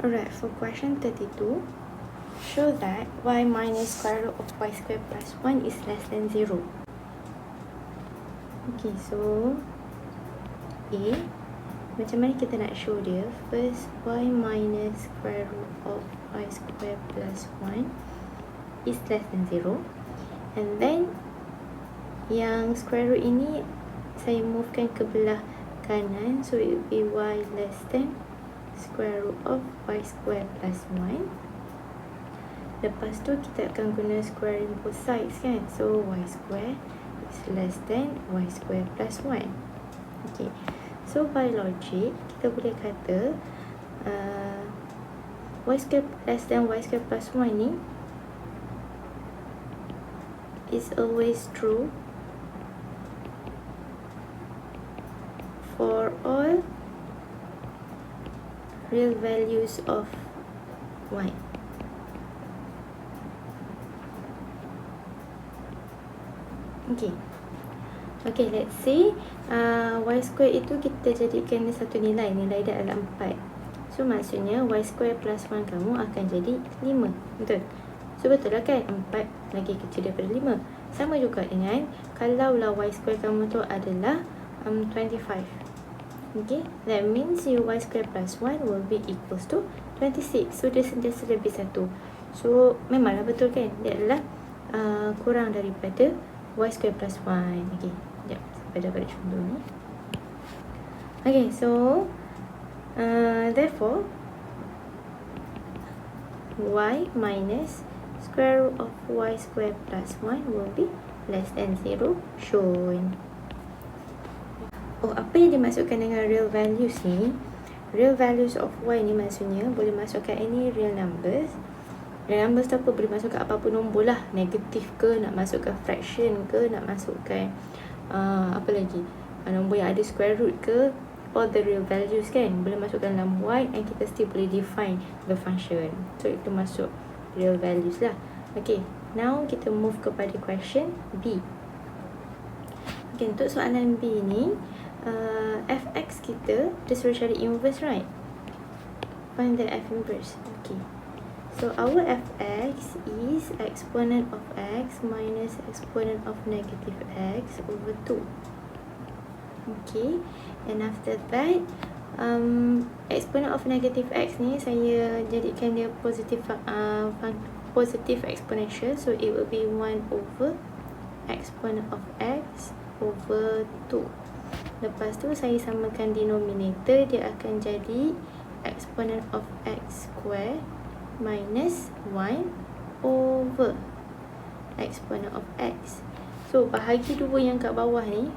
Alright, for question 32, show that y minus square root of y square plus 1 is less than 0. Okay, so A, macam mana kita nak show dia? First, y minus square root of y square plus 1 is less than 0. And then, yang square root ini saya movekan ke belah kanan, so it will be y less than square root of y square plus 1. Lepas tu kita akan guna square in both sides kan, so y square is less than y square plus 1. Okay, so by logic kita boleh kata y square less than y square plus 1 ni is always true for all real values of y. Okay, let's say y square itu kita jadikan satu nilai dia adalah 4. So maksudnya y square plus 1 kamu akan jadi 5. Betul? So betul lah kan, 4 lagi kecil daripada 5. Sama juga dengan kalaulah y square kamu tu adalah 25. Okay, that means your y square plus 1 will be equals to 26. So dia sentiasa lebih 1. So memanglah betul kan, dia adalah kurang daripada y square plus 1. Okay, sekejap sampai dapat contoh ni. Okay, so therefore y minus square root of y square plus 1 will be less than 0 shown. Oh, apa yang dimasukkan dengan real values ni? Real values of y ni maksudnya boleh masukkan any real numbers. Real numbers tu apa? Boleh masukkan apapun nombor lah. Negatif ke, nak masukkan fraction ke, nak masukkan apa lagi, nombor yang ada square root ke, all the real values kan, boleh masukkan dalam y and kita still boleh define the function. So itu masuk real values lah. Okay, now kita move kepada question B. Okay, untuk soalan B ni fx kita, dia suruh cari inverse, right? Find the f inverse. Okay, so our fx is exponent of x minus exponent of negative x over 2. Okay, and after that exponent of negative x ni saya jadikan dia positive exponential, so it will be 1 over exponent of x over 2. Lepas tu saya samakan denominator, dia akan jadi exponent of x square minus 1 over exponent of x. So bahagi dua yang kat bawah ni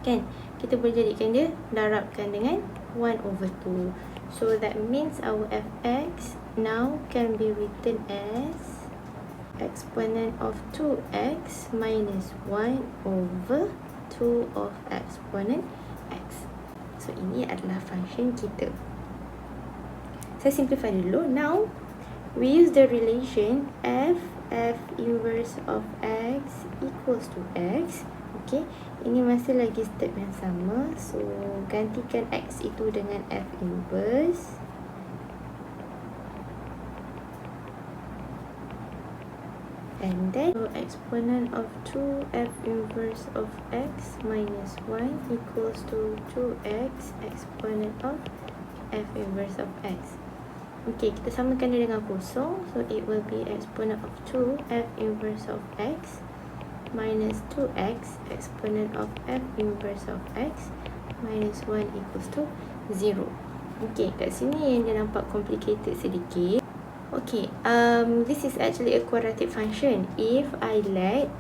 kan, kita boleh jadikan dia darabkan dengan 1 over 2. So that means our fx now can be written as exponent of 2x minus 1 over 2 of exponent x. So ini adalah function kita. Saya simplify dulu. Now we use the relation f inverse of x equals to x. Okay, ini masih lagi step yang sama. So gantikan x itu dengan f inverse. And then exponent of 2f inverse of x minus 1 equals to 2x exponent of f inverse of x. Okay, kita samakan dia dengan kosong. So it will be exponent of 2f inverse of x minus 2x exponent of f inverse of x minus 1 equals to 0. Okay, kat sini yang dia nampak complicated sedikit. Okay, this is actually a quadratic function. If I let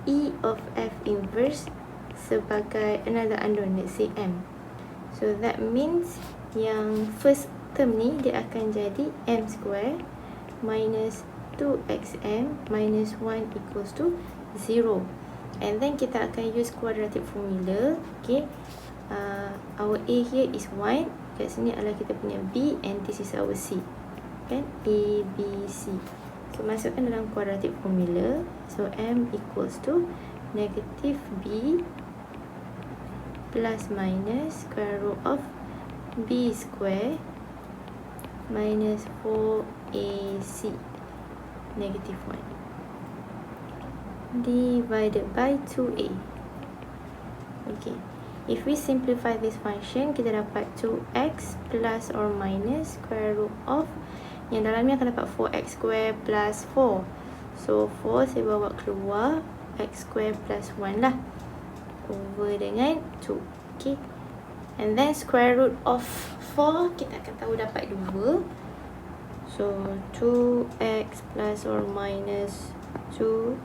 e of f inverse sebagai another unknown, let's say m. So that means yang first term ni dia akan jadi m square minus 2xm minus 1 equals to 0. And then kita akan use quadratic formula. Okay, our a here is 1. Kat sini adalah kita punya b and this is our c. Kan? A, b, c. So masukkan dalam quadratic formula. So m equals to negative b plus minus square root of b square minus 4ac negative 1 divided by 2a. Okay, if we simplify this function, kita dapat 2x plus or minus square root of, yang dalamnya akan dapat 4x square plus 4. So 4 saya bawa keluar, x square plus 1 lah, over dengan 2. Okay, and then square root of 4 kita akan tahu dapat 2. So 2x plus or minus 2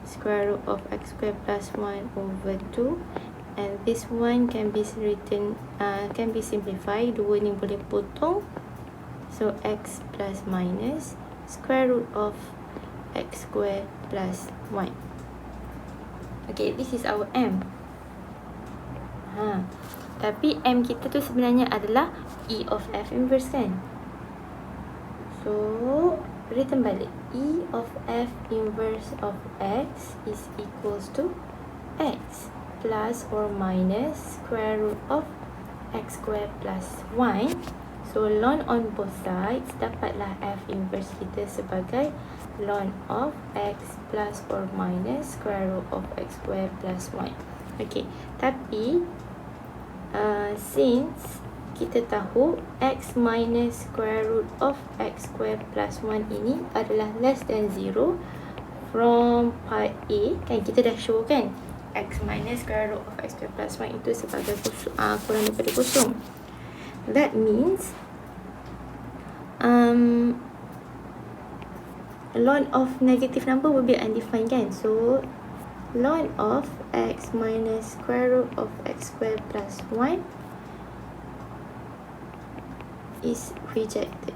square root of x square plus 1 over 2, and this one can be written can be simplified. 2 ni boleh potong, so x plus minus square root of x square plus 1. Okay, this is our m. Tapi m kita tu sebenarnya adalah e of f inverse kan. So written balik, e of f inverse of x is equals to x plus or minus square root of x square plus 1. So ln on both sides, dapatlah f inverse kita sebagai ln of x plus or minus square root of x square plus 1. Okay, tapi since kita tahu x minus square root of x square plus 1 ini adalah less than 0 from part A, kan kita dah show kan, x minus square root of x square plus 1 itu sebagai kurang daripada kosong. That means ln of negative number will be undefined kan. So ln of x minus square root of x square plus 1 is rejected.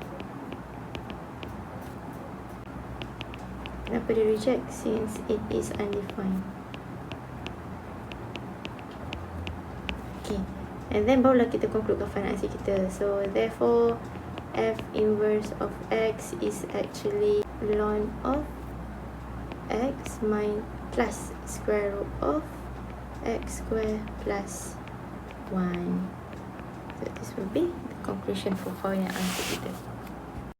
Kenapa dia reject? Since it is undefined. Okay, and then barulah kita conclude final answer kita. So therefore f inverse of x is actually ln of x plus square root of x square plus 1. So this will be the conclusion for final answer kita.